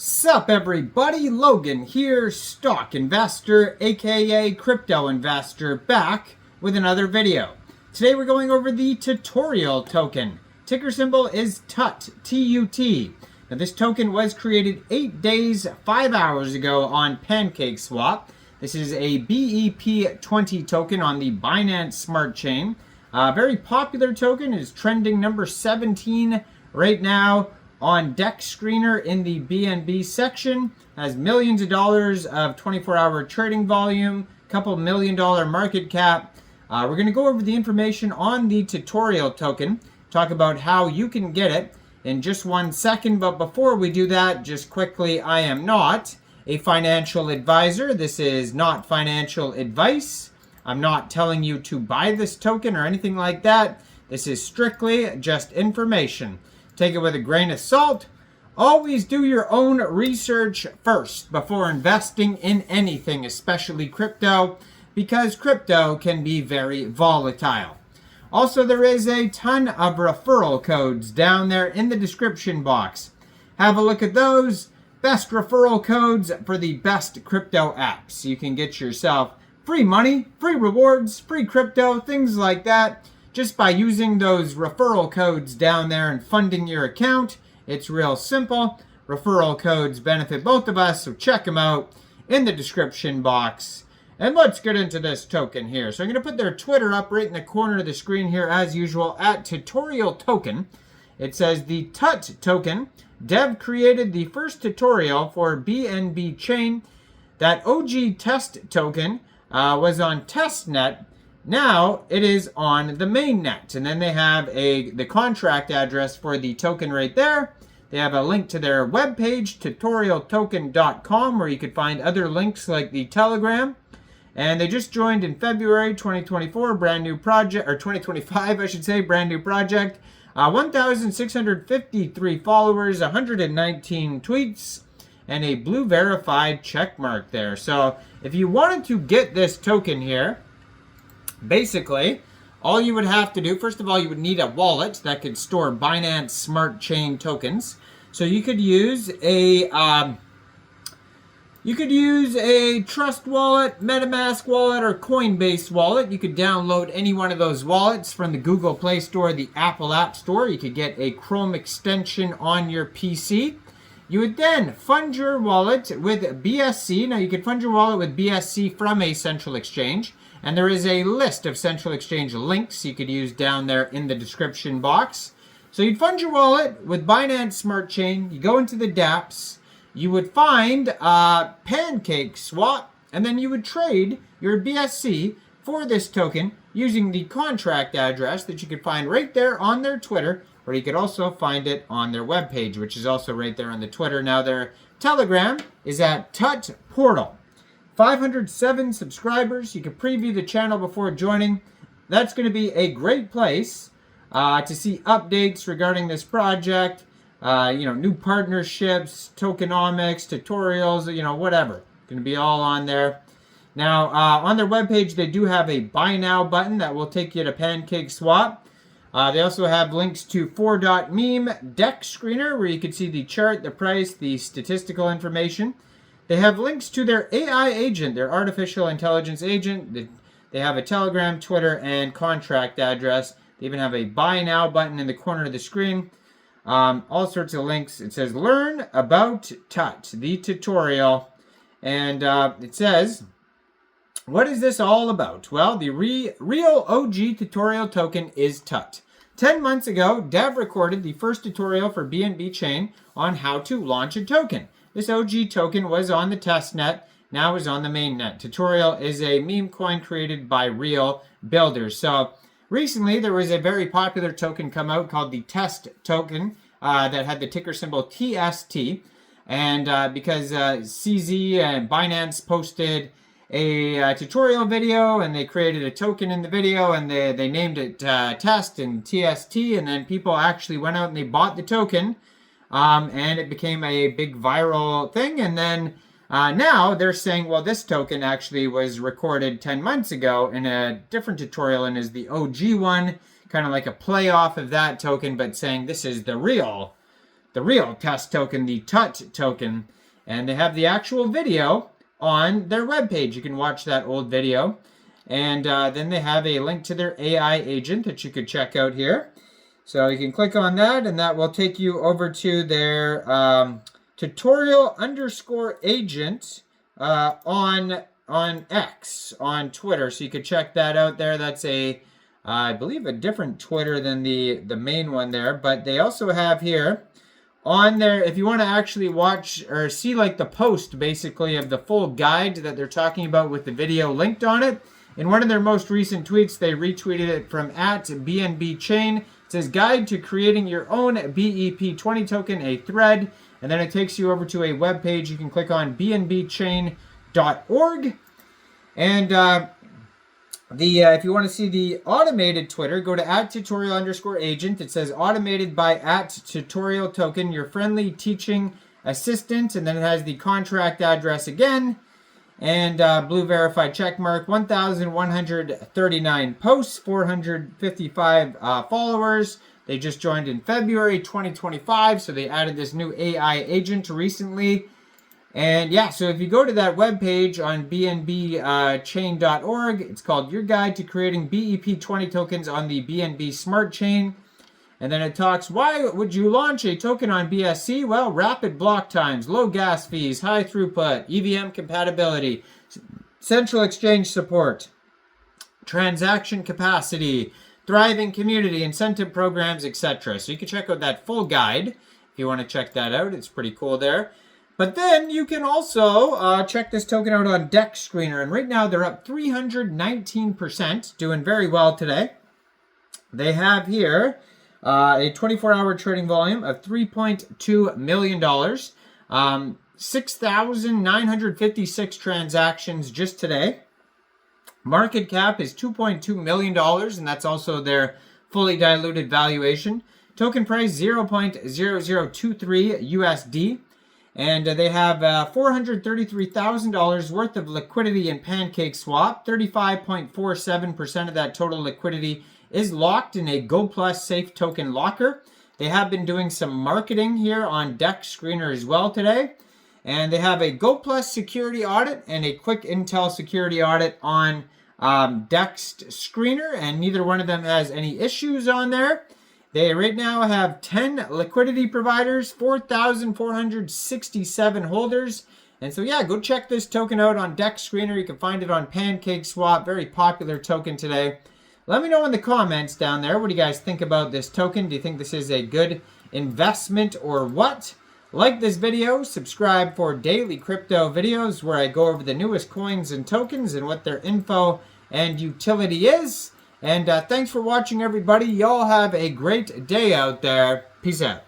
Sup everybody, Logan here, stock investor aka crypto investor, back with another video. Today we're going over the tutorial token. Ticker symbol is TUT, T-U-T. Now this token was created 8 days, 5 hours ago on Pancakeswap. This is a BEP20 token on the Binance Smart Chain. Very popular token, is trending number 17 right now on Dex Screener in the BNB section. Has millions of dollars of 24-hour trading volume, couple $1 million market cap. We're going to go over the information on the tutorial token, talk about how you can get it in just 1 second. But before we do that, just quickly, I am not a financial advisor. This is not financial advice. I'm not telling you to buy this token or anything like that. This is strictly just information. Take it with a grain of salt. Always do your own research first before investing in anything, especially crypto, because crypto can be very volatile. Also, there is a ton of referral codes down there in the description box. Have a look at those. Best referral codes for the best crypto apps. You can get yourself free money, free rewards, free crypto, things like that, just by using those referral codes down there and funding your account. It's real simple. Referral codes benefit both of us, so check them out in the description box. And let's get into this token here. So I'm going to put their Twitter up right in the corner of the screen here as usual at tutorial token. It says the TUT token. Dev created the first tutorial for BNB chain. That OG test token was on testnet. Now it is on the mainnet, and then they have the contract address for the token right there. They have a link to their webpage, tutorialtoken.com, where you could find other links like the Telegram. And they just joined in February 2024, brand new project, or 2025, I should say, brand new project. 1,653 followers, 119 tweets, and a blue verified check mark there. So if you wanted to get this token here, basically, all you would have to do, first of all, you would need a wallet that could store Binance Smart Chain tokens. So you could use a Trust wallet, MetaMask wallet, or Coinbase wallet. You could download any one of those wallets from the Google Play Store, the Apple App Store. You could get a Chrome extension on your PC. You would then fund your wallet with BSC. Now, you could fund your wallet with BSC from a central exchange. And there is a list of central exchange links you could use down there in the description box. So you'd fund your wallet with Binance Smart Chain. You go into the dApps. You would find Pancakeswap, and then you would trade your BSC for this token using the contract address that you could find right there on their Twitter, or you could also find it on their webpage, which is also right there on the Twitter. Now, their Telegram is at TUT Portal. 507 subscribers. You can preview the channel before joining. That's going to be a great place to see updates regarding this project. New partnerships, tokenomics, tutorials, whatever. Going to be all on there. Now, on their webpage, they do have a Buy Now button that will take you to Pancakeswap. They also have links to 4.meme, Dex Screener, where you can see the chart, the price, the statistical information. They have links to their AI agent, their artificial intelligence agent. They have a Telegram, Twitter, and contract address. They even have a Buy Now button in the corner of the screen. All sorts of links. It says, learn about TUT, the tutorial. And it says, what is this all about? Well, the real OG tutorial token is TUT. 10 months ago, Dev recorded the first tutorial for BNB Chain on how to launch a token. This OG token was on the testnet, now is on the mainnet. Tutorial is a meme coin created by real builders. So recently, there was a very popular token come out called the Test token that had the ticker symbol TST. And because CZ and Binance posted a tutorial video, and they created a token in the video, and they named it Test and TST, and then people actually went out and they bought the token, and it became a big viral thing. And then now they're saying, well, this token actually was recorded 10 months ago in a different tutorial and is the OG one, kind of like a play off of that token, but saying this is the real the real test token, the TUT token. And they have the actual video on their webpage. You can watch that old video. And then they have a link to their AI agent that you could check out here. So you can click on that, and that will take you over to their tutorial_agent on X, on Twitter. So you could check that out there. That's I believe a different Twitter than the main one there. But they also have here on there, if you want to actually watch or see like the post basically of the full guide that they're talking about with the video linked on it. In one of their most recent tweets, they retweeted it from @BNB Chain. It says, guide to creating your own BEP20 token, a thread. And then it takes you over to a web page. You can click on bnbchain.org. And if you want to see the automated Twitter, go to @tutorial_agent. It says automated by @tutorial token, your friendly teaching assistant. And then it has the contract address again. And blue verified checkmark, 1,139 posts, 455 followers. They just joined in February 2025, so they added this new AI agent recently. And yeah, so if you go to that webpage on bnbchain.org, it's called Your Guide to Creating BEP20 Tokens on the BNB Smart Chain. And then it talks, why would you launch a token on BSC? Well, rapid block times, low gas fees, high throughput, EVM compatibility, central exchange support, transaction capacity, thriving community, incentive programs, etc. So you can check out that full guide if you want to check that out. It's pretty cool there. But then you can also check this token out on DEX Screener. And right now they're up 319%, doing very well today. They have here a 24-hour trading volume of $3.2 million, 6,956 transactions just today. Market cap is $2.2 million, and that's also their fully diluted valuation. Token price 0.0023 USD. And they have $433,000 worth of liquidity in Pancakeswap. 35.47% of that total liquidity is locked in a Go Plus Safe token locker. They have been doing some marketing here on DEX Screener as well today. And they have a Go Plus security audit and a quick intel security audit on DEX Screener. And neither one of them has any issues on there. They right now have 10 liquidity providers, 4,467 holders. And so, yeah, go check this token out on DEX Screener. You can find it on Pancakeswap, very popular token today. Let me know in the comments down there, what do you guys think about this token? Do you think this is a good investment or what? Like this video, subscribe for daily crypto videos where I go over the newest coins and tokens and what their info and utility is. And thanks for watching, everybody. Y'all have a great day out there. Peace out.